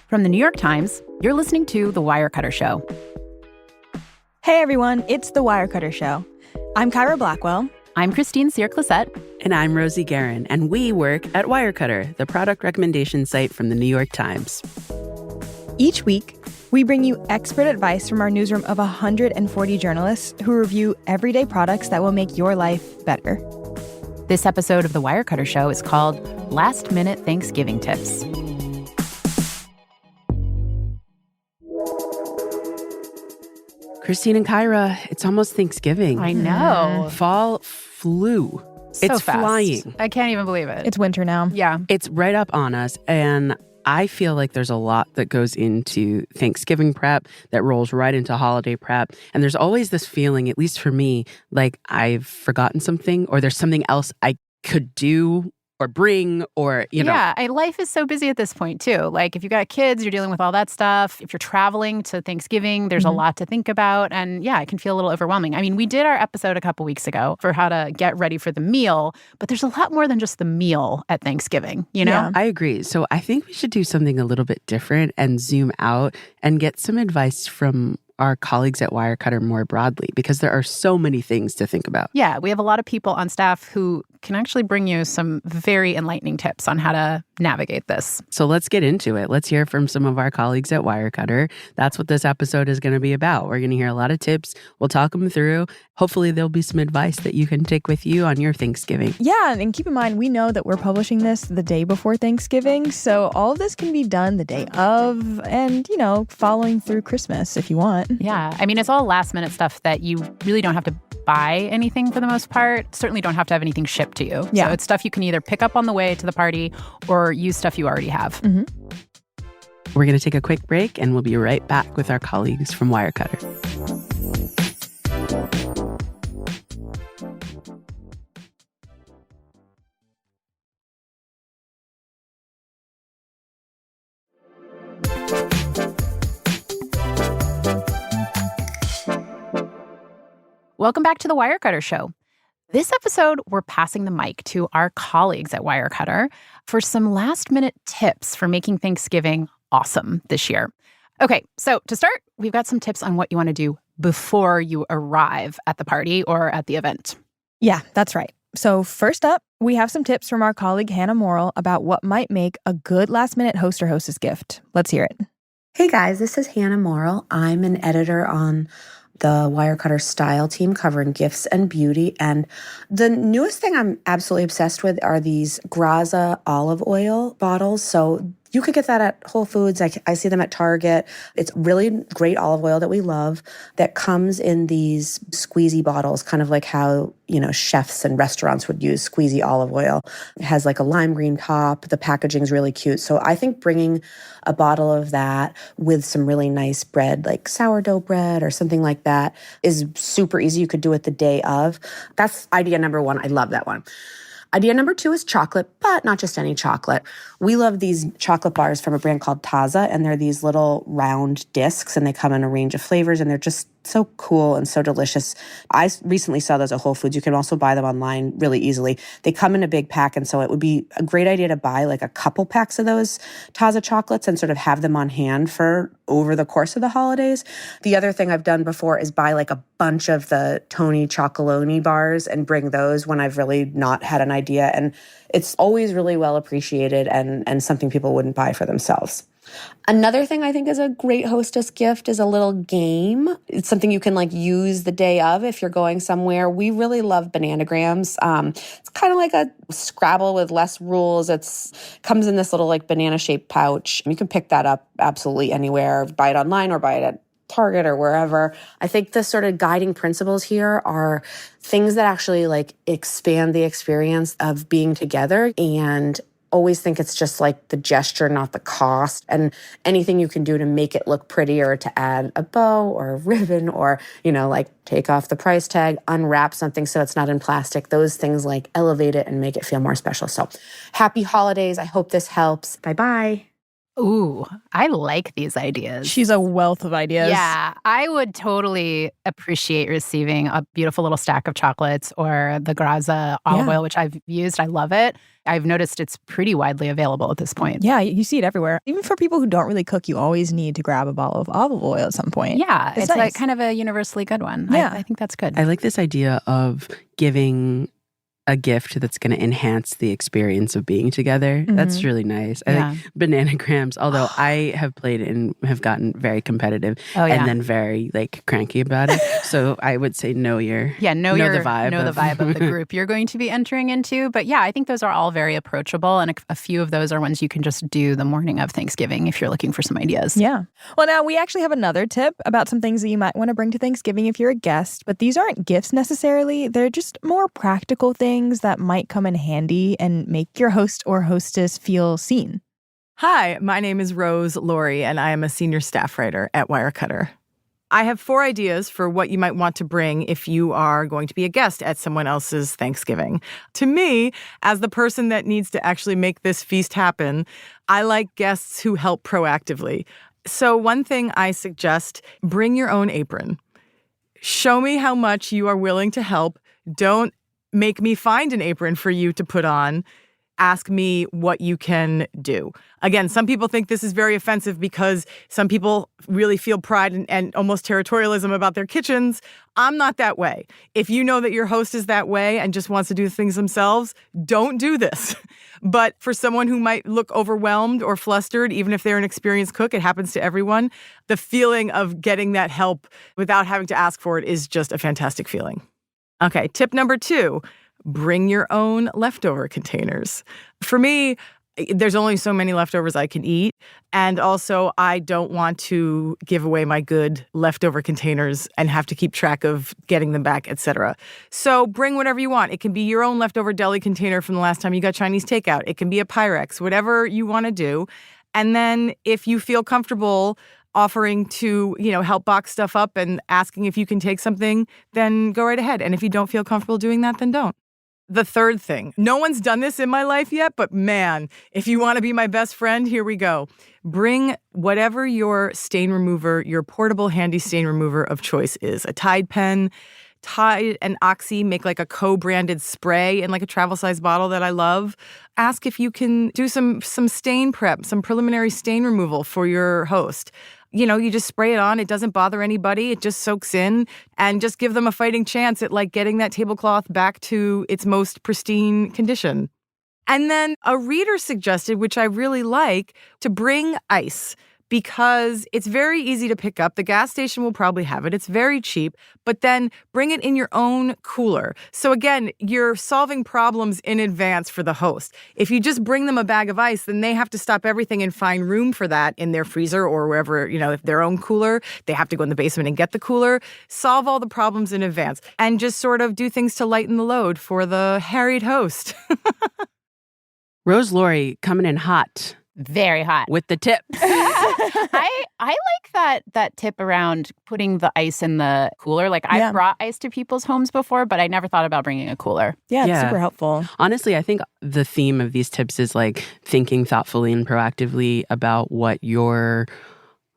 From the New York Times, you're listening to The Wirecutter Show. Hey everyone, it's The Wirecutter Show. I'm Kyra Blackwell. I'm Christine Cyr-Clisette. And I'm Rosie Guerin, and we work at Wirecutter, the product recommendation site from the New York Times. Each week, we bring you expert advice from our newsroom of 140 journalists who review everyday products that will make your life better. This episode of The Wirecutter Show is called Last Minute Thanksgiving Tips. Christine and Kyra, it's almost Thanksgiving. I know. Fall flew. So it's fast. flying. I can't even believe it. It's winter now. Yeah. It's right up on us, and I feel like there's a lot that goes into Thanksgiving prep that rolls right into holiday prep. And there's always this feeling, at least for me, like I've forgotten something or there's something else I could do or bring or, you know. Yeah, life is so busy at this point, too. Like, if you've got kids, you're dealing with all that stuff. If you're traveling to Thanksgiving, there's a lot to think about. And yeah, it can feel a little overwhelming. I mean, we did our episode a couple weeks ago for how to get ready for the meal, but there's a lot more than just the meal at Thanksgiving, you know? Yeah. I agree. So I think we should do something a little bit different and zoom out and get some advice from our colleagues at Wirecutter more broadly, because there are so many things to think about. Yeah, we have a lot of people on staff who can actually bring you some very enlightening tips on how to navigate this. So let's get into it. Let's hear from some of our colleagues at Wirecutter. That's what this episode is going to be about. We're going to hear a lot of tips. We'll talk them through. Hopefully there'll be some advice that you can take with you on your Thanksgiving. Yeah, and keep in mind, we know that we're publishing this the day before Thanksgiving, so all of this can be done the day of and, you know, following through Christmas if you want. Yeah, I mean, it's all last minute stuff that you really don't have to buy anything for the most part. Certainly don't have to have anything shipped to you. Yeah. So it's stuff you can either pick up on the way to the party or use stuff you already have. Mm-hmm. We're going to take a quick break and we'll be right back with our colleagues from Wirecutter. Welcome back to the Wirecutter Show. This episode, we're passing the mic to our colleagues at Wirecutter for some last-minute tips for making Thanksgiving awesome this year. Okay, so to start, we've got some tips on what you want to do before you arrive at the party or at the event. Yeah, that's right. So first up, we have some tips from our colleague Hannah Morrill about what might make a good last-minute host or hostess gift. Let's hear it. Hey guys, this is Hannah Morrill. I'm an editor on the Wirecutter style team covering gifts and beauty. And the newest thing I'm absolutely obsessed with are these Graza olive oil bottles. So you could get that at Whole Foods. I see them at Target. It's really great olive oil that we love that comes in these squeezy bottles, kind of like how, you know, chefs and restaurants would use squeezy olive oil. It has like a lime green top. The packaging is really cute. So I think bringing a bottle of that with some really nice bread, like sourdough bread or something like that, is super easy. You could do it the day of. That's idea number one. I love that one. Idea number two is chocolate, but not just any chocolate. We love these chocolate bars from a brand called Taza, and they're these little round discs, and they come in a range of flavors, and they're just so cool and so delicious. I recently saw those at Whole Foods. You can also buy them online really easily. They come in a big pack, and so it would be a great idea to buy like a couple packs of those Taza chocolates and sort of have them on hand for over the course of the holidays. The other thing I've done before is buy like a bunch of the Tony Chocolonely bars and bring those when I've really not had an idea. And it's always really well appreciated and something people wouldn't buy for themselves. Another thing I think is a great hostess gift is a little game. It's something you can like use the day of if you're going somewhere. We really love bananagrams. It's kind of like a Scrabble with less rules. It's comes in this little like banana shaped pouch. You can pick that up absolutely anywhere, buy it online or buy it at Target or wherever. I think the sort of guiding principles here are things that actually like expand the experience of being together, and always think it's just like the gesture, not the cost, and anything you can do to make it look prettier, to add a bow or a ribbon or, you know, like take off the price tag, unwrap something so it's not in plastic. Those things like elevate it and make it feel more special. So happy holidays. I hope this helps. Bye-bye. Ooh, I like these ideas. She's a wealth of ideas. Yeah, I would totally appreciate receiving a beautiful little stack of chocolates or the Graza olive oil, which I've used. I love it. I've noticed it's pretty widely available at this point. Yeah, you see it everywhere. Even for people who don't really cook, you always need to grab a bottle of olive oil at some point. Yeah, it's nice. like kind of a universally good one. Yeah. I think that's good. I like this idea of giving a gift that's going to enhance the experience of being together. That's really nice. I think bananagrams, although I have played and have gotten very competitive and then very cranky about it. So I would say know the vibe of the group you're going to be entering into. But yeah, I think those are all very approachable. And a few of those are ones you can just do the morning of Thanksgiving if you're looking for some ideas. Yeah. Well, now we actually have another tip about some things that you might want to bring to Thanksgiving if you're a guest. But these aren't gifts necessarily. They're just more practical things that might come in handy and make your host or hostess feel seen. Hi, my name is Rose Lorre, and I am a senior staff writer at Wirecutter. I have 4 ideas for what you might want to bring if you are going to be a guest at someone else's Thanksgiving. To me, as the person that needs to actually make this feast happen, I like guests who help proactively. So one thing I suggest, bring your own apron. Show me how much you are willing to help. Don't make me find an apron for you to put on. Ask me what you can do. Again, some people think this is very offensive because some people really feel pride and almost territorialism about their kitchens. I'm not that way. If you know that your host is that way and just wants to do things themselves, don't do this. But for someone who might look overwhelmed or flustered, even if they're an experienced cook, it happens to everyone, the feeling of getting that help without having to ask for it is just a fantastic feeling. Okay, tip number 2, bring your own leftover containers. For me, there's only so many leftovers I can eat. And also, I don't want to give away my good leftover containers and have to keep track of getting them back, etc. So bring whatever you want. It can be your own leftover deli container from the last time you got Chinese takeout. It can be a Pyrex, whatever you want to do. And then if you feel comfortable offering to, help box stuff up and asking if you can take something, then go right ahead. And if you don't feel comfortable doing that, then don't. The third thing, no one's done this in my life yet, but man, if you want to be my best friend, here we go. Bring whatever your stain remover, your portable handy stain remover of choice is. A Tide pen. Tide and Oxy make like a co-branded spray in like a travel size bottle that I love. Ask if you can do some stain prep, some preliminary stain removal for your host. You just spray it on. It doesn't bother anybody. It just soaks in, and just give them a fighting chance at getting that tablecloth back to its most pristine condition. And then a reader suggested, which I really like, to bring ice. Because it's very easy to pick up. The gas station will probably have it. It's very cheap. But then bring it in your own cooler. So again, you're solving problems in advance for the host. If you just bring them a bag of ice, then they have to stop everything and find room for that in their freezer or wherever, if their own cooler. They have to go in the basement and get the cooler. Solve all the problems in advance. And just sort of do things to lighten the load for the harried host. Rose Lorre coming in hot. Very hot. With the tips. I like that tip around putting the ice in the cooler. I've brought ice to people's homes before, but I never thought about bringing a cooler. Yeah, it's super helpful. Honestly, I think the theme of these tips is thinking thoughtfully and proactively about what your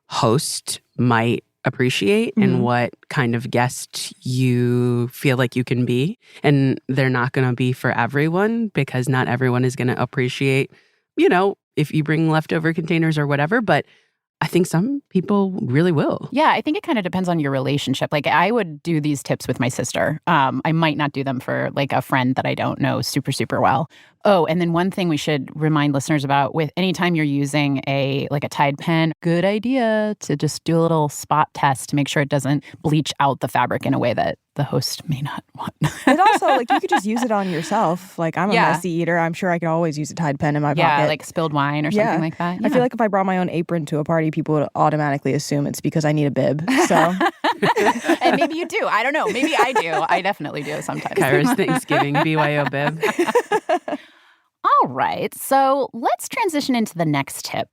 host might appreciate and what kind of guest you feel like you can be. And they're not going to be for everyone, because not everyone is going to appreciate, if you bring leftover containers or whatever, but I think some people really will. Yeah, I think it kind of depends on your relationship. I would do these tips with my sister. I might not do them for a friend that I don't know super, super well. Oh, and then one thing we should remind listeners about, with anytime you're using a Tide pen, good idea to just do a little spot test to make sure it doesn't bleach out the fabric in a way that the host may not want. And also, you could just use it on yourself. I'm a messy eater. I'm sure I could always use a Tide pen in my pocket. Yeah, spilled wine or something like that. Yeah. I feel like if I brought my own apron to a party, people would automatically assume it's because I need a bib. So, and maybe you do. I don't know. Maybe I do. I definitely do sometimes. Kyra's Thanksgiving BYO bib. All right. So let's transition into the next tip.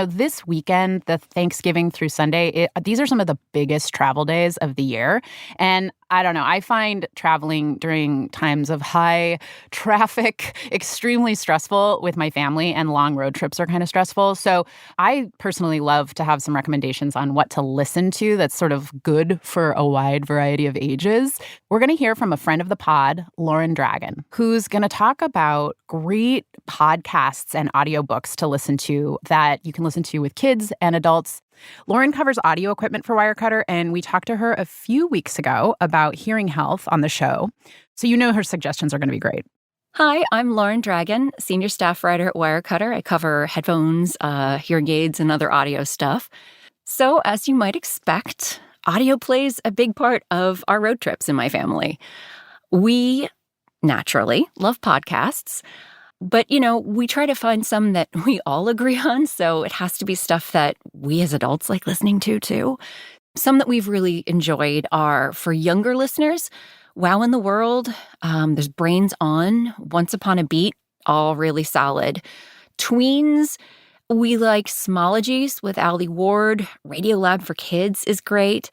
This weekend, the Thanksgiving through Sunday, these are some of the biggest travel days of the year. And I don't know. I find traveling during times of high traffic extremely stressful with my family, and long road trips are kind of stressful. So I personally love to have some recommendations on what to listen to that's sort of good for a wide variety of ages. We're going to hear from a friend of the pod, Dragan, who's going to talk about great podcasts and audiobooks to listen to that you can listen to with kids and adults. Lauren covers audio equipment for Wirecutter, and we talked to her a few weeks ago about hearing health on the show. So you know her suggestions are going to be great. Hi, I'm Lauren Dragan, senior staff writer at Wirecutter. I cover headphones, hearing aids, and other audio stuff. So as you might expect, audio plays a big part of our road trips in my family. We naturally love podcasts. But, we try to find some that we all agree on, so it has to be stuff that we as adults like listening to, too. Some that we've really enjoyed are, for younger listeners, Wow in the World, there's Brains On, Once Upon a Beat, all really solid. Tweens, we like Smologies with Ali Ward, Radiolab for Kids is great.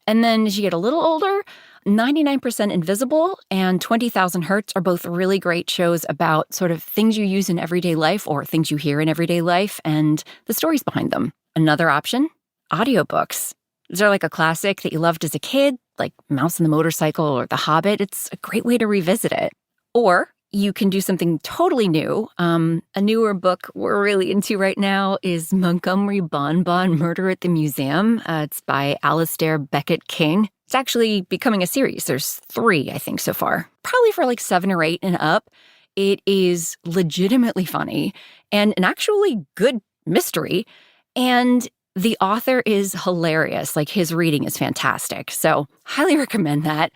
And then as you get a little older, 99% Invisible and 20,000 Hertz are both really great shows about sort of things you use in everyday life or things you hear in everyday life and the stories behind them. Another option, audiobooks. These are like a classic that you loved as a kid, like Mouse and the Motorcycle or The Hobbit. It's a great way to revisit it. Or you can do something totally new. A newer book we're really into right now is Montgomery Bonbon Murder at the Museum. It's by Alastair Beckett King. It's actually becoming a series. There's 3, I think, so far. Probably for like 7 or 8 and up. It is legitimately funny and an actually good mystery. And the author is hilarious. Like, his reading is fantastic. So highly recommend that.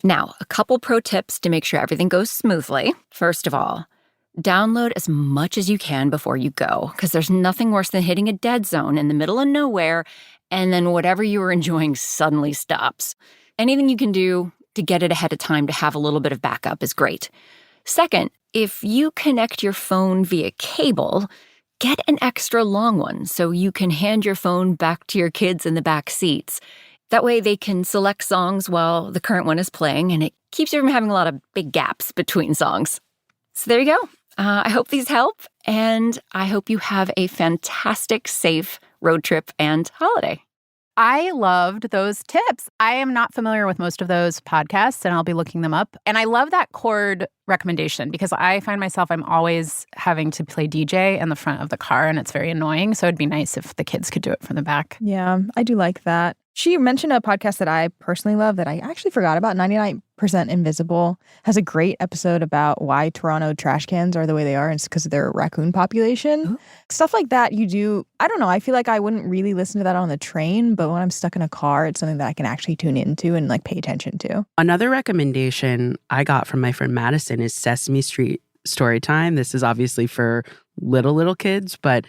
Now, a couple pro tips to make sure everything goes smoothly. First of all, download as much as you can before you go, because there's nothing worse than hitting a dead zone in the middle of nowhere, and then whatever you were enjoying suddenly stops. Anything you can do to get it ahead of time to have a little bit of backup is great. Second, if you connect your phone via cable, get an extra long one so you can hand your phone back to your kids in the back seats. That way they can select songs while the current one is playing, and it keeps you from having a lot of big gaps between songs. So there you go. I hope these help, and I hope you have a fantastic, safe road trip and holiday. I loved those tips. I am not familiar with most of those podcasts, and I'll be looking them up. And I love that cord recommendation because I find myself, I'm always having to play DJ in the front of the car, and it's very annoying. So it'd be nice if the kids could do it from the back. Yeah, I do like that. She mentioned a podcast that I personally love that I actually forgot about, 99% Invisible. Has a great episode about why Toronto trash cans are the way they are. And it's because of their raccoon population. Ooh. Stuff like that you do. I don't know. I feel like I wouldn't really listen to that on the train, but when I'm stuck in a car, it's something that I can actually tune into and like pay attention to. Another recommendation I got from my friend Madison is Sesame Street Storytime. This is obviously for little kids, but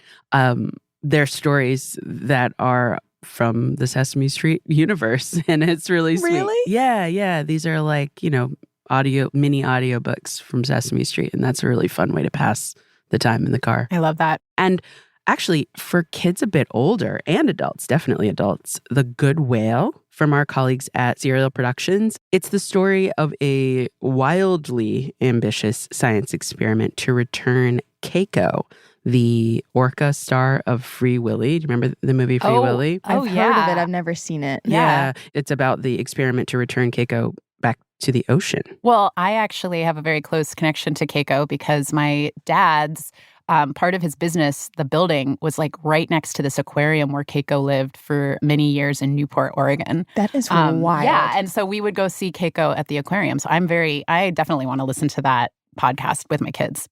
they're stories that are from the Sesame Street universe, and it's really sweet. Really? Yeah. These are like, mini audiobooks from Sesame Street, and that's a really fun way to pass the time in the car. I love that. And actually, for kids a bit older and adults, definitely adults, The Good Whale from our colleagues at Serial Productions. It's the story of a wildly ambitious science experiment to return Keiko, the orca star of Free Willy. Do you remember the movie Free Willy? I've heard of it. I've never seen it. Yeah. It's about the experiment to return Keiko back to the ocean. Well, I actually have a very close connection to Keiko because my dad's part of his business, the building, was like right next to this aquarium where Keiko lived for many years in Newport, Oregon. That is wild. Yeah, and so we would go see Keiko at the aquarium. So I definitely want to listen to that podcast with my kids.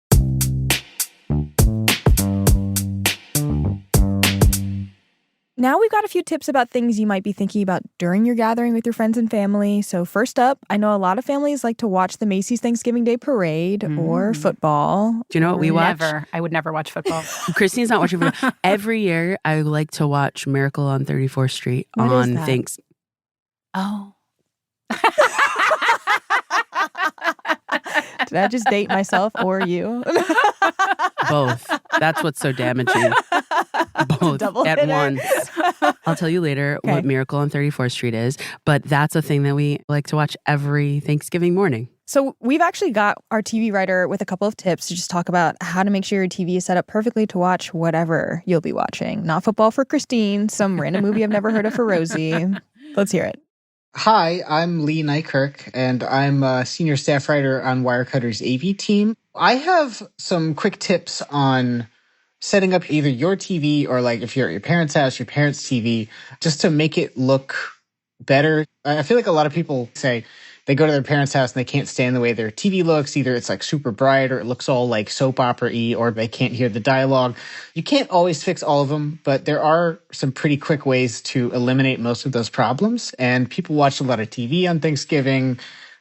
Now we've got a few tips about things you might be thinking about during your gathering with your friends and family. So first up, I know a lot of families like to watch the Macy's Thanksgiving Day Parade or football. Do you know what we watch? Never. I would never watch football. Christine's not watching football. Every year, I like to watch Miracle on 34th Street What on is that? Thanksgiving. Oh. Did I just date myself or you? Both. That's what's so damaging. Both Double at hitter. once. I'll tell you later what Miracle on 34th Street is, but that's a thing that we like to watch every Thanksgiving morning. So we've actually got our TV writer with a couple of tips to just talk about how to make sure your TV is set up perfectly to watch whatever you'll be watching. Not football for Christine, some random movie I've never heard of for Rosie. Let's hear it. Hi, I'm Lee Neikirk, and I'm a senior staff writer on Wirecutter's AV team. I have some quick tips on setting up either your TV or, like, if you're at your parents' house, your parents' TV, just to make it look better. I feel like a lot of people say they go to their parents' house and they can't stand the way their TV looks. Either it's like super bright or it looks all like soap opera-y, or they can't hear the dialogue. You can't always fix all of them, but there are some pretty quick ways to eliminate most of those problems. And people watch a lot of TV on Thanksgiving.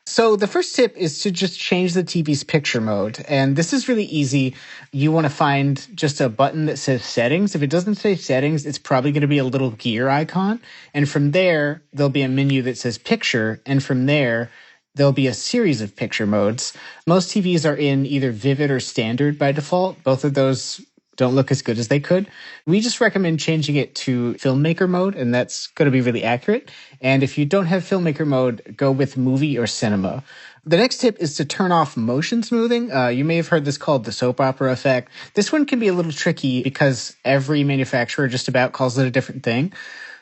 So the first tip is to just change the TV's picture mode. And this is really easy. You want to find just a button that says settings. If it doesn't say settings, it's probably going to be a little gear icon. And from there, there'll be a menu that says picture. And from there, there'll be a series of picture modes. Most TVs are in either vivid or standard by default. Both of those don't look as good as they could. We just recommend changing it to filmmaker mode, and that's going to be really accurate. And if you don't have filmmaker mode, go with movie or cinema. The next tip is to turn off motion smoothing. You may have heard this called the soap opera effect. This one can be a little tricky because every manufacturer just about calls it a different thing.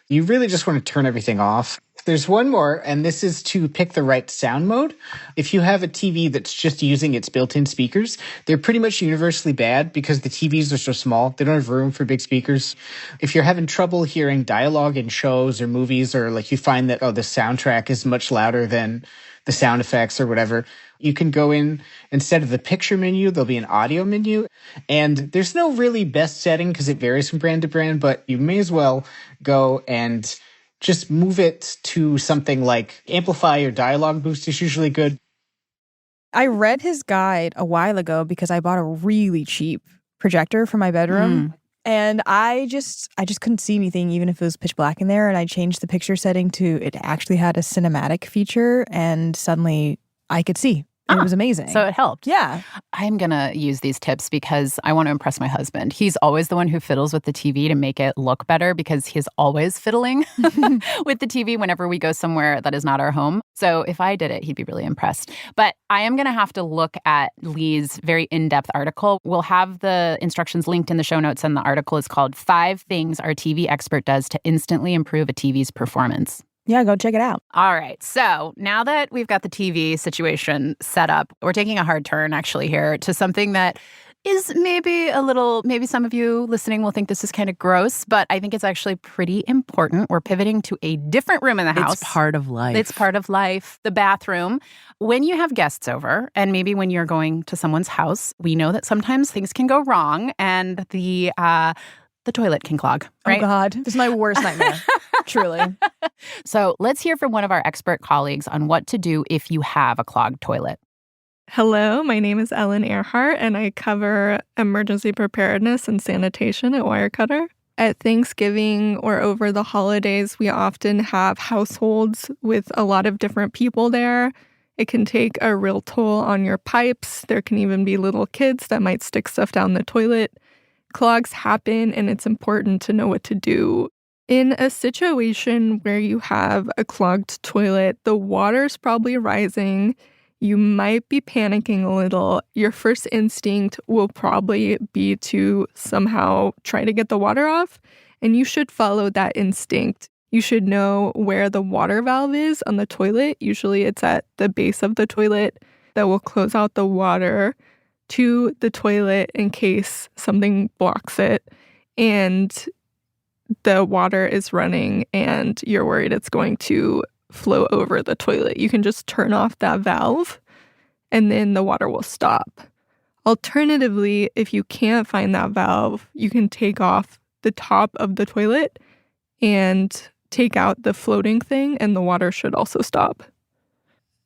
You really just want to turn everything off. There's one more, and this is to pick the right sound mode. If you have a TV that's just using its built-in speakers, they're pretty much universally bad because the TVs are so small. They don't have room for big speakers. If you're having trouble hearing dialogue in shows or movies, or like you find that, the soundtrack is much louder than the sound effects or whatever, you can go in, instead of the picture menu, there'll be an audio menu. And there's no really best setting because it varies from brand to brand, but you may as well go and just move it to something like amplify or dialogue boost is usually good. I read his guide a while ago because I bought a really cheap projector for my bedroom. And I just couldn't see anything even if it was pitch black in there. And I changed the picture setting to it actually had a cinematic feature, and suddenly I could see. It was amazing. So it helped. Yeah. I'm going to use these tips because I want to impress my husband. He's always the one who fiddles with the TV to make it look better because he's always fiddling with the TV whenever we go somewhere that is not our home. So if I did it, he'd be really impressed. But I am going to have to look at Lee's very in-depth article. We'll have the instructions linked in the show notes, and the article is called 5 Things Our TV Expert Does to Instantly Improve a TV's Performance. Yeah, go check it out. All right. So now that we've got the TV situation set up, we're taking a hard turn actually here to something that is maybe some of you listening will think this is kind of gross, but I think it's actually pretty important. We're pivoting to a different room in the house. It's part of life. It's part of life. The bathroom. When you have guests over, and maybe when you're going to someone's house, we know that sometimes things can go wrong, and the toilet can clog, right? Oh, God. This is my worst nightmare. Truly. So let's hear from one of our expert colleagues on what to do if you have a clogged toilet. Hello, my name is Ellen Airhart, and I cover emergency preparedness and sanitation at Wirecutter. At Thanksgiving or over the holidays, we often have households with a lot of different people there. It can take a real toll on your pipes. There can even be little kids that might stick stuff down the toilet. Clogs happen, and it's important to know what to do. In a situation where you have a clogged toilet, the water's probably rising. You might be panicking a little. Your first instinct will probably be to somehow try to get the water off, and you should follow that instinct. You should know where the water valve is on the toilet. Usually it's at the base of the toilet that will close out the water to the toilet in case something blocks it and the water is running and you're worried it's going to flow over the toilet. You can just turn off that valve and then the water will stop. Alternatively, if you can't find that valve, you can take off the top of the toilet and take out the floating thing, and the water should also stop.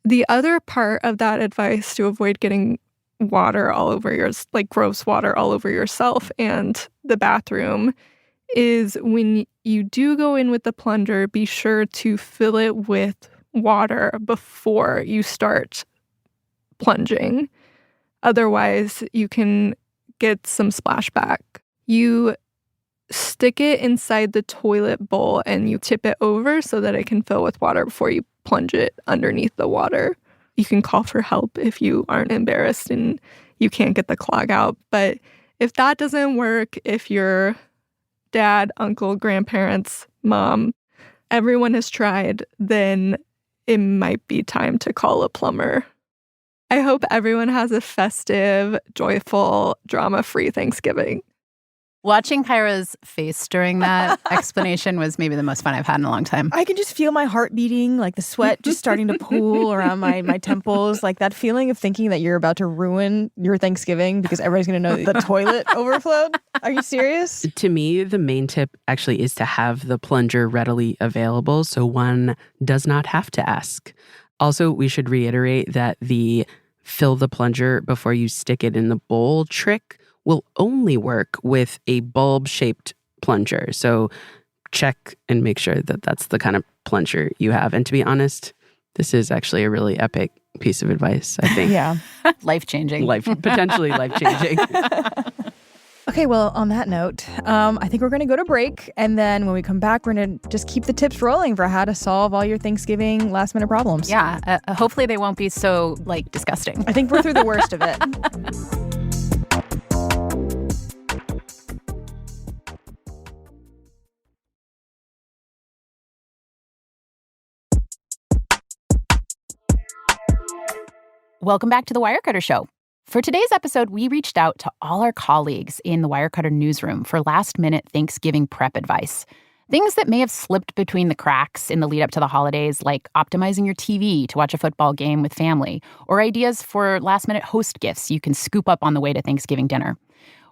The other part of that advice to avoid getting water all over gross water all over yourself and the bathroom is when you do go in with the plunger, be sure to fill it with water before you start plunging. Otherwise, you can get some splashback. You stick it inside the toilet bowl and you tip it over so that it can fill with water before you plunge it underneath the water. You can call for help if you aren't embarrassed and you can't get the clog out. But if that doesn't work, if your dad, uncle, grandparents, mom, everyone has tried, then it might be time to call a plumber. I hope everyone has a festive, joyful, drama-free Thanksgiving. Watching Kyra's face during that explanation was maybe the most fun I've had in a long time. I can just feel my heart beating, like the sweat just starting to pool around my temples. Like that feeling of thinking that you're about to ruin your Thanksgiving because everybody's going to know the toilet overflowed. Are you serious? To me, the main tip actually is to have the plunger readily available so one does not have to ask. Also, we should reiterate that the fill the plunger before you stick it in the bowl trick will only work with a bulb-shaped plunger. So check and make sure that that's the kind of plunger you have. And to be honest, this is actually a really epic piece of advice, I think. Yeah. Life-changing. Potentially life-changing. Okay, well, on that note, I think we're going to go to break. And then when we come back, we're going to just keep the tips rolling for how to solve all your Thanksgiving last-minute problems. Yeah. Hopefully they won't be so, disgusting. I think we're through the worst of it. Welcome back to the Wirecutter Show. For today's episode, we reached out to all our colleagues in the Wirecutter newsroom for last-minute Thanksgiving prep advice. Things that may have slipped between the cracks in the lead-up to the holidays, like optimizing your TV to watch a football game with family, or ideas for last-minute host gifts you can scoop up on the way to Thanksgiving dinner.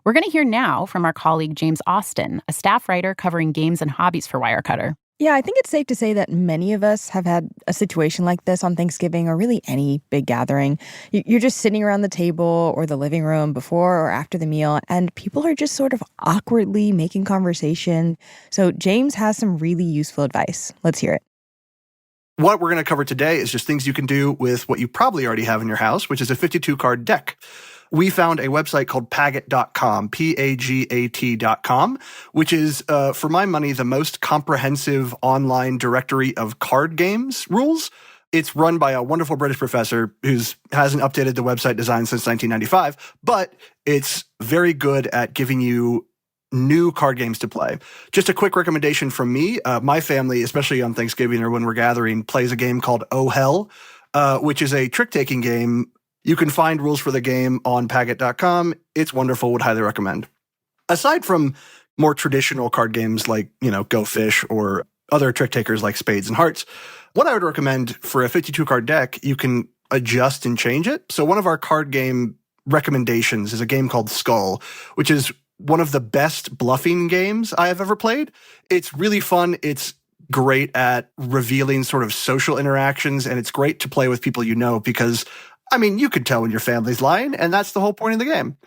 We're going to hear now from our colleague James Austin, a staff writer covering games and hobbies for Wirecutter. Yeah, I think it's safe to say that many of us have had a situation like this on Thanksgiving or really any big gathering. You're just sitting around the table or the living room before or after the meal, and people are just sort of awkwardly making conversation. So James has some really useful advice. Let's hear it. What we're going to cover today is just things you can do with what you probably already have in your house, which is a 52-card deck. We found a website called Pagat.com, Pagat.com, which is, for my money, the most comprehensive online directory of card games rules. It's run by a wonderful British professor who hasn't updated the website design since 1995, but it's very good at giving you new card games to play. Just a quick recommendation from me. My family, especially on Thanksgiving or when we're gathering, plays a game called Oh Hell, which is a trick-taking game. You can find rules for the game on Pagat.com. It's wonderful. Would highly recommend. Aside from more traditional card games like, Go Fish or other trick takers like Spades and Hearts, what I would recommend for a 52-card deck, you can adjust and change it. So one of our card game recommendations is a game called Skull, which is one of the best bluffing games I have ever played. It's really fun. It's great at revealing sort of social interactions, and it's great to play with people because you could tell when your family's lying, and that's the whole point of the game.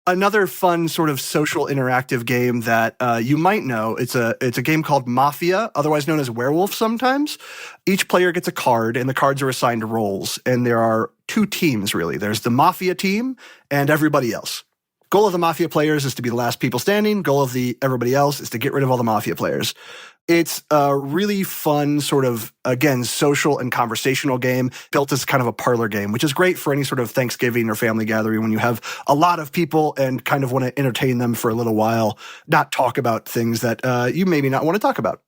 Another fun sort of social interactive game that you might know, it's a game called Mafia, otherwise known as Werewolf sometimes. Each player gets a card, and the cards are assigned roles, and there are two teams, really. There's the Mafia team and everybody else. Goal of the Mafia players is to be the last people standing. Goal of everybody else is to get rid of all the Mafia players. It's a really fun sort of, again, social and conversational game built as kind of a parlor game, which is great for any sort of Thanksgiving or family gathering when you have a lot of people and kind of want to entertain them for a little while, not talk about things that you maybe not want to talk about.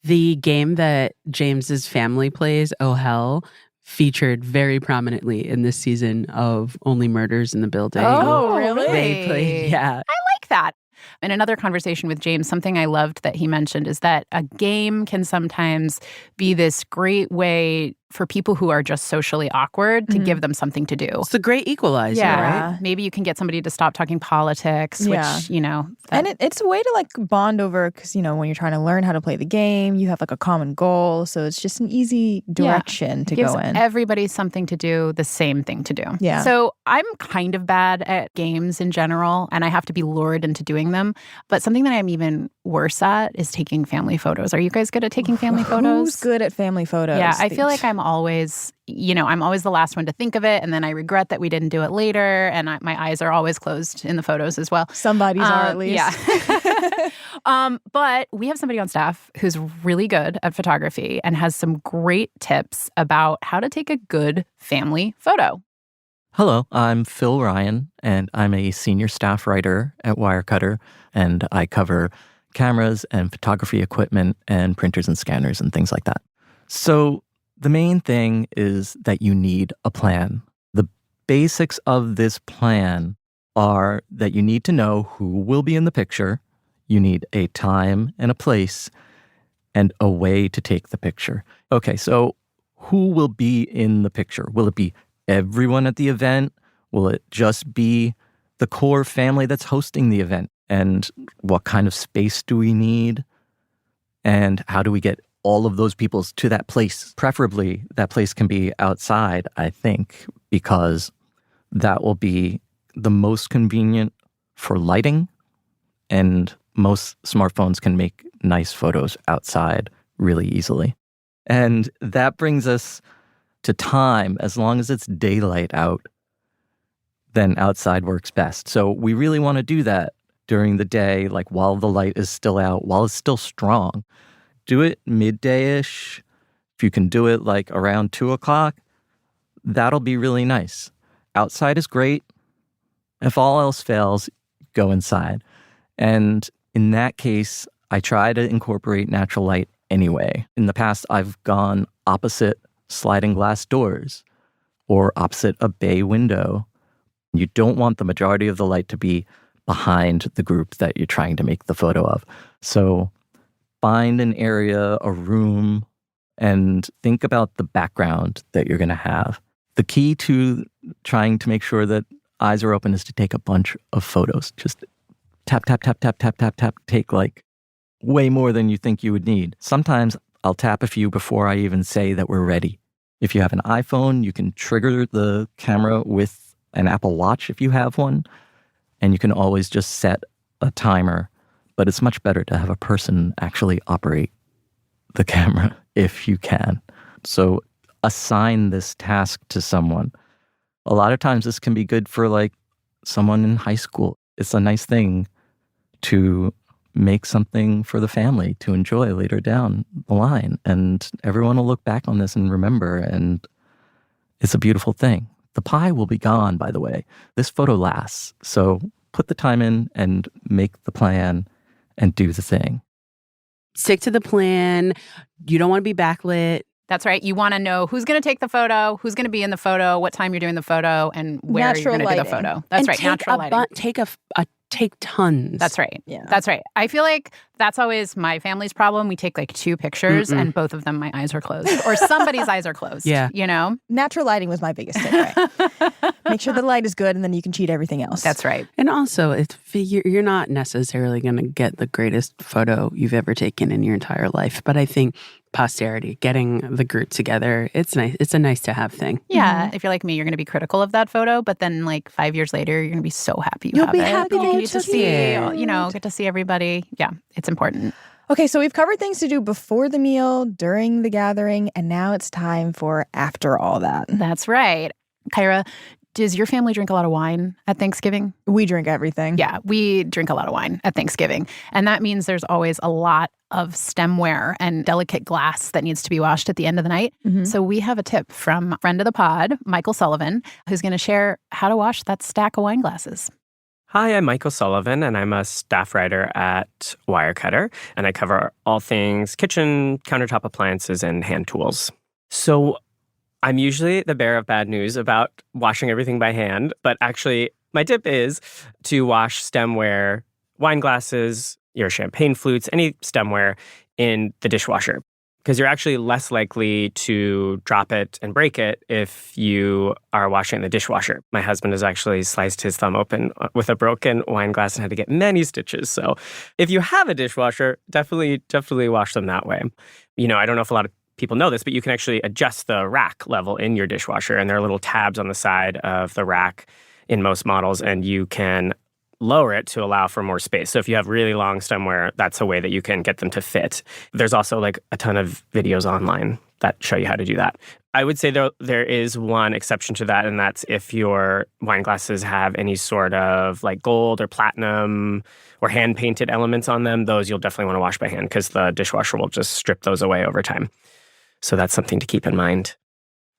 The game that James's family plays, Oh Hell, featured very prominently in this season of Only Murders in the Building. Oh, really? They played, yeah. I like that. In another conversation with James, something I loved that he mentioned is that a game can sometimes be this great way for people who are just socially awkward to give them something to do. It's a great equalizer, right? Maybe you can get somebody to stop talking politics, which, And it's a way to bond over because, when you're trying to learn how to play the game, you have a common goal. So it's just an easy direction to go in. Everybody something to do, the same thing to do. Yeah. So I'm kind of bad at games in general, and I have to be lured into doing them. But something that I'm even worse at is taking family photos. Are you guys good at taking family photos? Who's good at family photos? Yeah, I feel like I'm always, I'm always the last one to think of it, and then I regret that we didn't do it later, and my eyes are always closed in the photos as well. Somebody's are at least. Yeah. But we have somebody on staff who's really good at photography and has some great tips about how to take a good family photo. Hello, I'm Phil Ryan, and I'm a senior staff writer at Wirecutter, and I cover cameras and photography equipment and printers and scanners and things like that. So the main thing is that you need a plan. The basics of this plan are that you need to know who will be in the picture, you need a time and a place, and a way to take the picture. Okay, so who will be in the picture? Will it be everyone at the event? Will it just be the core family that's hosting the event? And what kind of space do we need? And how do we get all of those people to that place? Preferably, that place can be outside, I think, because that will be the most convenient for lighting, and most smartphones can make nice photos outside really easily. And that brings us to time. As long as it's daylight out, then outside works best. So we really want to do that during the day, like while the light is still out, while it's still strong. Do it midday-ish. If you can do it like around 2 o'clock, that'll be really nice. Outside is great. If all else fails, go inside. And in that case, I try to incorporate natural light anyway. In the past, I've gone opposite sliding glass doors or opposite a bay window. You don't want the majority of the light to be behind the group that you're trying to make the photo of. So find an area, a room, and think about the background that you're going to have. The key to trying to make sure that eyes are open is to take a bunch of photos. Just tap, tap, tap, tap, tap, tap, tap. Take like way more than you think you would need. Sometimes I'll tap a few before I even say that we're ready. If you have an iPhone, you can trigger the camera with an Apple Watch if you have one, and you can always just set a timer. But it's much better to have a person actually operate the camera if you can. So assign this task to someone. A lot of times this can be good for like someone in high school. It's a nice thing to make something for the family to enjoy later down the line. And everyone will look back on this and remember, and it's a beautiful thing. The pie will be gone, by the way. This photo lasts. So put the time in and make the plan and do the thing. Stick to the plan. You don't want to be backlit. That's right. You want to know who's going to take the photo, who's going to be in the photo, what time you're doing the photo, and where Natural you're going to do the lighting. photo. That's And right. Natural lighting. Take tons. That's right. Yeah. That's right. I feel like that's always my family's problem. We take like 2 pictures and both of them, my eyes are closed. Or somebody's eyes are closed. Yeah. You know? Natural lighting was my biggest tip, right? Make sure the light is good, and then you can cheat everything else. That's right. And also, you're not necessarily going to get the greatest photo you've ever taken in your entire life. But I think posterity, getting the group together, it's nice. It's a nice to have thing. Yeah. If you're like me, you're going to be critical of that photo, but then like 5 years later, you're going to be so happy you You'll have be it. happy You that get you to took see, it. get to see everybody. Yeah, it's important. Okay, so we've covered things to do before the meal, during the gathering, and now it's time for after all that. That's right. Kyra, does your family drink a lot of wine at Thanksgiving? We drink everything. Yeah, we drink a lot of wine at Thanksgiving. And that means there's always a lot of stemware and delicate glass that needs to be washed at the end of the night. Mm-hmm. So we have a tip from friend of the pod, Michael Sullivan, who's going to share how to wash that stack of wine glasses. Hi, I'm Michael Sullivan, and I'm a staff writer at Wirecutter, and I cover all things kitchen, countertop appliances, and hand tools. So I'm usually the bearer of bad news about washing everything by hand, but actually my tip is to wash stemware, wine glasses, your champagne flutes, any stemware in the dishwasher, because you're actually less likely to drop it and break it if you are washing in the dishwasher. My husband has actually sliced his thumb open with a broken wine glass and had to get many stitches. So if you have a dishwasher, definitely wash them that way. You know, I don't know if a lot of people know this, but you can actually adjust the rack level in your dishwasher, and there are little tabs on the side of the rack in most models, and you can lower it to allow for more space. So if you have really long stemware, that's a way that you can get them to fit. There's also like a ton of videos online that show you how to do that. I would say there is one exception to that, and that's if your wine glasses have any sort of like gold or platinum or hand-painted elements on them. Those you'll definitely want to wash by hand because the dishwasher will just strip those away over time. So that's something to keep in mind.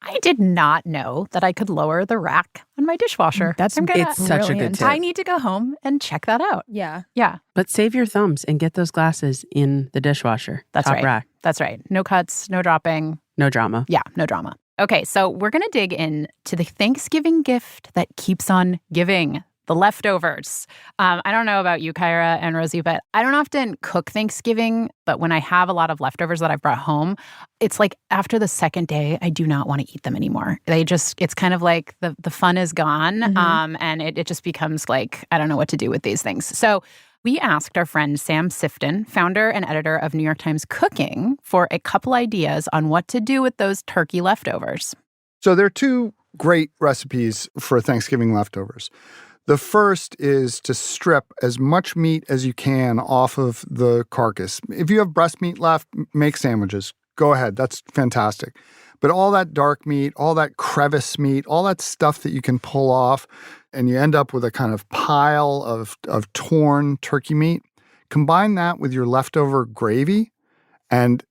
I did not know that I could lower the rack on my dishwasher. It's such a good tip. I need to go home and check that out. Yeah. Yeah. But save your thumbs and get those glasses in the dishwasher. That's Top right. rack. That's right. No cuts, no dropping. No drama. Yeah, no drama. Okay, so we're going to dig in to the Thanksgiving gift that keeps on giving, the leftovers. I don't know about you, Kyra and Rosie, but I don't often cook Thanksgiving. But when I have a lot of leftovers that I've brought home, it's like after the second day, I do not want to eat them anymore. It's kind of like the fun is gone. And it just becomes like, I don't know what to do with these things. So we asked our friend Sam Sifton, founder and editor of New York Times Cooking, for a couple ideas on what to do with those turkey leftovers. So there are two great recipes for Thanksgiving leftovers. The first is to strip as much meat as you can off of the carcass. If you have breast meat left, make sandwiches. Go ahead. That's fantastic. But all that dark meat, all that crevice meat, all that stuff that you can pull off, and you end up with a kind of pile of torn turkey meat, combine that with your leftover gravy and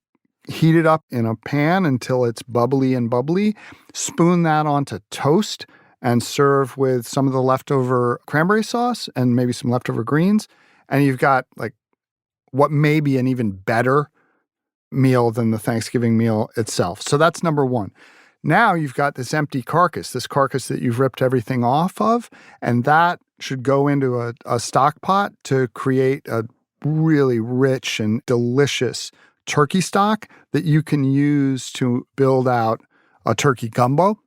heat it up in a pan until it's bubbly and bubbly. Spoon that onto toast and serve with some of the leftover cranberry sauce and maybe some leftover greens. And you've got like what may be an even better meal than the Thanksgiving meal itself. So that's number one. Now you've got this empty carcass, this carcass that you've ripped everything off of, and that should go into a stock pot to create a really rich and delicious turkey stock that you can use to build out a turkey gumbo,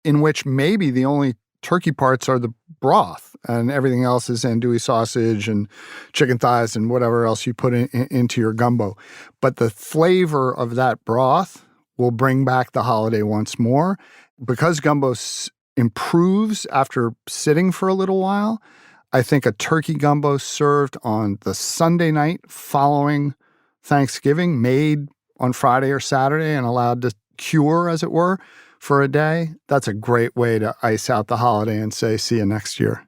in which maybe the only turkey parts are the broth and everything else is andouille sausage and chicken thighs and whatever else you put into your gumbo. But the flavor of that broth will bring back the holiday once more. Because gumbo improves after sitting for a little while, I think a turkey gumbo served on the Sunday night following Thanksgiving, made on Friday or Saturday and allowed to cure, as it were, for a day, that's a great way to ice out the holiday and say, see you next year.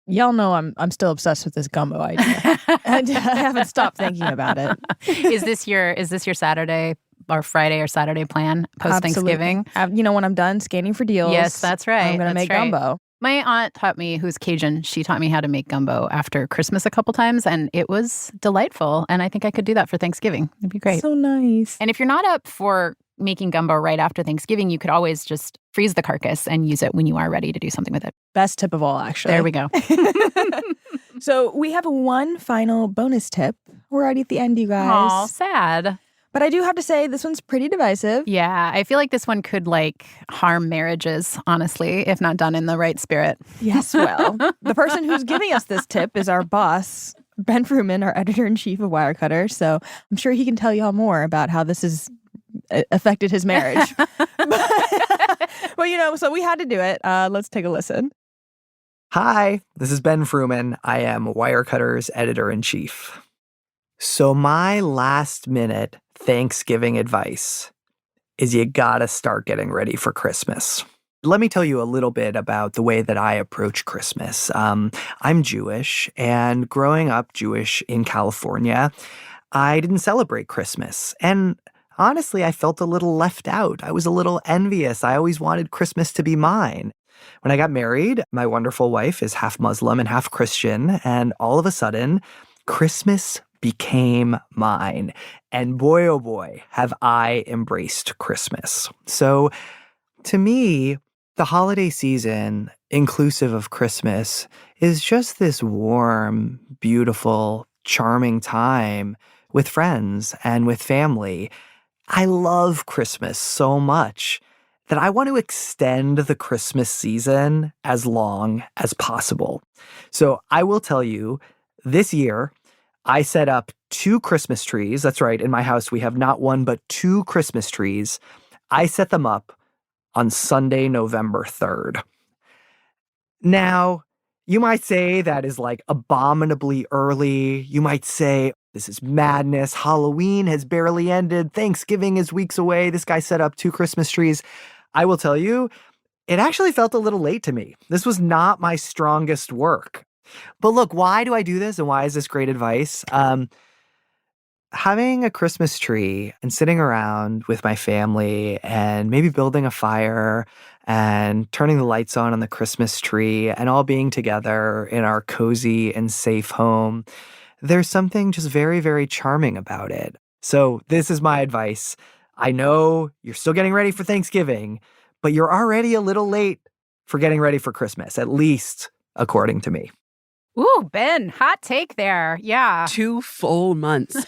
Y'all know I'm still obsessed with this gumbo idea. And I haven't stopped thinking about it. Is this your Saturday or Friday or Saturday plan post-Thanksgiving? When I'm done scanning for deals. Yes, that's right. I'm going to make gumbo. My aunt taught me, who's Cajun, she taught me how to make gumbo after Christmas a couple times, and it was delightful. And I think I could do that for Thanksgiving. It'd be great. So nice. And if you're not up for making gumbo right after Thanksgiving, you could always just freeze the carcass and use it when you are ready to do something with it. Best tip of all, actually. There we go. So we have one final bonus tip. We're already at the end, you guys. Aw, sad. But I do have to say, this one's pretty divisive. Yeah, I feel like this one could harm marriages, honestly, if not done in the right spirit. Yes, well, the person who's giving us this tip is our boss, Ben Frumin, our editor-in-chief of Wirecutter. So I'm sure he can tell y'all more about how this has affected his marriage. Well, so we had to do it. Let's take a listen. Hi, this is Ben Frumin. I am Wirecutter's editor-in-chief. So my last-minute Thanksgiving advice is you gotta start getting ready for Christmas. Let me tell you a little bit about the way that I approach Christmas. I'm Jewish, and growing up Jewish in California, I didn't celebrate Christmas. And honestly, I felt a little left out. I was a little envious. I always wanted Christmas to be mine. When I got married, my wonderful wife is half Muslim and half Christian, and all of a sudden, Christmas became mine. And boy, oh boy, have I embraced Christmas. So to me, the holiday season, inclusive of Christmas, is just this warm, beautiful, charming time with friends and with family. I love Christmas so much that I want to extend the Christmas season as long as possible. So I will tell you, this year, I set up 2 Christmas trees. That's right, in my house, we have not 1, but 2 Christmas trees. I set them up on Sunday, November 3rd. Now, You might say that is like abominably early. You might say, this is madness. Halloween has barely ended. Thanksgiving is weeks away. This guy set up 2 Christmas trees. I will tell you, it actually felt a little late to me. This was not my strongest work. But look, why do I do this and why is this great advice? Having a Christmas tree and sitting around with my family and maybe building a fire and turning the lights on the Christmas tree and all being together in our cozy and safe home, there's something just very, very charming about it. So this is my advice. I know you're still getting ready for Thanksgiving, but you're already a little late for getting ready for Christmas, at least according to me. Ooh, Ben, hot take there. Yeah. 2 full months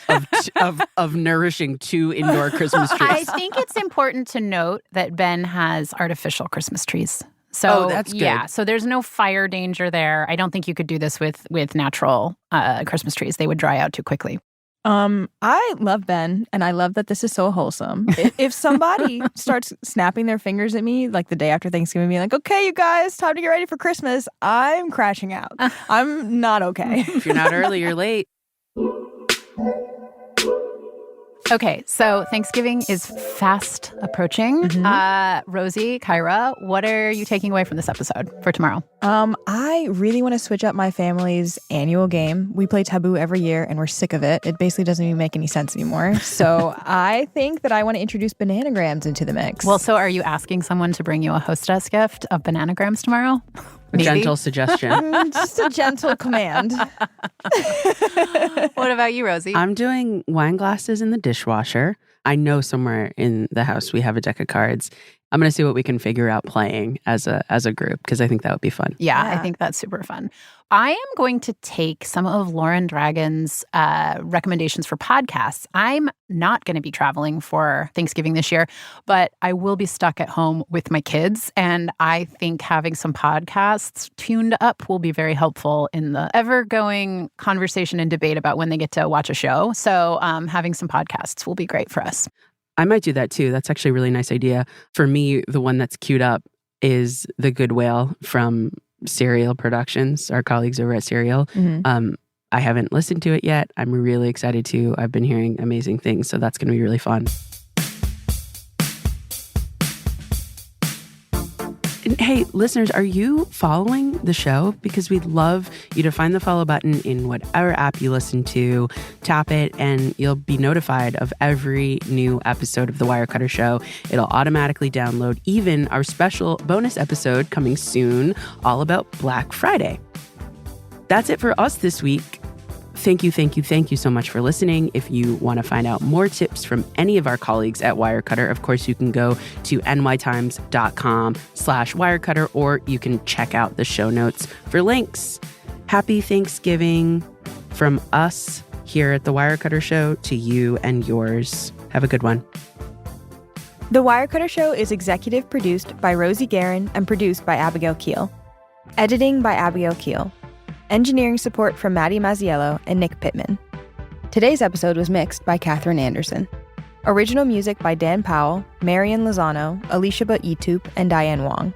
of nourishing 2 indoor Christmas trees. I think it's important to note that Ben has artificial Christmas trees. So that's good. Yeah, so there's no fire danger there. I don't think you could do this with natural Christmas trees. They would dry out too quickly. I love Ben, and I love that this is so wholesome. If somebody starts snapping their fingers at me like the day after Thanksgiving, being like, okay, you guys, time to get ready for Christmas, I'm crashing out. I'm not okay. If you're not early, you're late. Okay, so Thanksgiving is fast approaching. Rosie, Kyra, what are you taking away from this episode for tomorrow? I really want to switch up my family's annual game. We play Taboo every year, and we're sick of it. It basically doesn't even make any sense anymore. So I think that I want to introduce bananagrams into the mix. Well, so are you asking someone to bring you a hostess gift of bananagrams tomorrow? A gentle suggestion. Just a gentle command. What about you, Rosie? I'm doing wine glasses in the dishwasher. I know somewhere in the house we have a deck of cards. I'm going to see what we can figure out playing as a group because I think that would be fun. Yeah, I think that's super fun. I am going to take some of Lorre and Dragan's recommendations for podcasts. I'm not going to be traveling for Thanksgiving this year, but I will be stuck at home with my kids. And I think having some podcasts tuned up will be very helpful in the ever-going conversation and debate about when they get to watch a show. So having some podcasts will be great for us. I might do that too. That's actually a really nice idea. For me, the one that's queued up is The Good Whale from Serial Productions, our colleagues over at Serial. I haven't listened to it yet. I'm really excited to. I've been hearing amazing things, so that's going to be really fun. And hey, listeners, are you following the show? Because we'd love you to find the follow button in whatever app you listen to, tap it, and you'll be notified of every new episode of The Wirecutter Show. It'll automatically download even our special bonus episode coming soon, all about Black Friday. That's it for us this week. Thank you so much for listening. If you want to find out more tips from any of our colleagues at Wirecutter, of course, you can go to nytimes.com/Wirecutter, or you can check out the show notes for links. Happy Thanksgiving from us here at The Wirecutter Show to you and yours. Have a good one. The Wirecutter Show is executive produced by Rosie Guerin and produced by Abigail Keel. Editing by Abigail Keel. Engineering support from Maddie Mazziello and Nick Pittman. Today's episode was mixed by Katherine Anderson. Original music by Dan Powell, Marian Lozano, Alicia Butitup, and Diane Wong.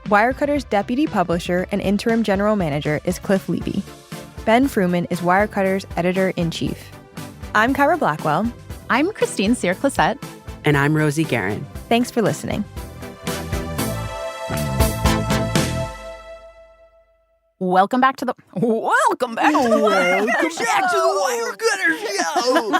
Wirecutter's deputy publisher and interim general manager is Cliff Levy. Ben Frumin is Wirecutter's editor-in-chief. I'm Kyra Blackwell. I'm Christine Cyr-Clisette. And I'm Rosie Guerin. Thanks for listening. Welcome back to the Wirecutter Show.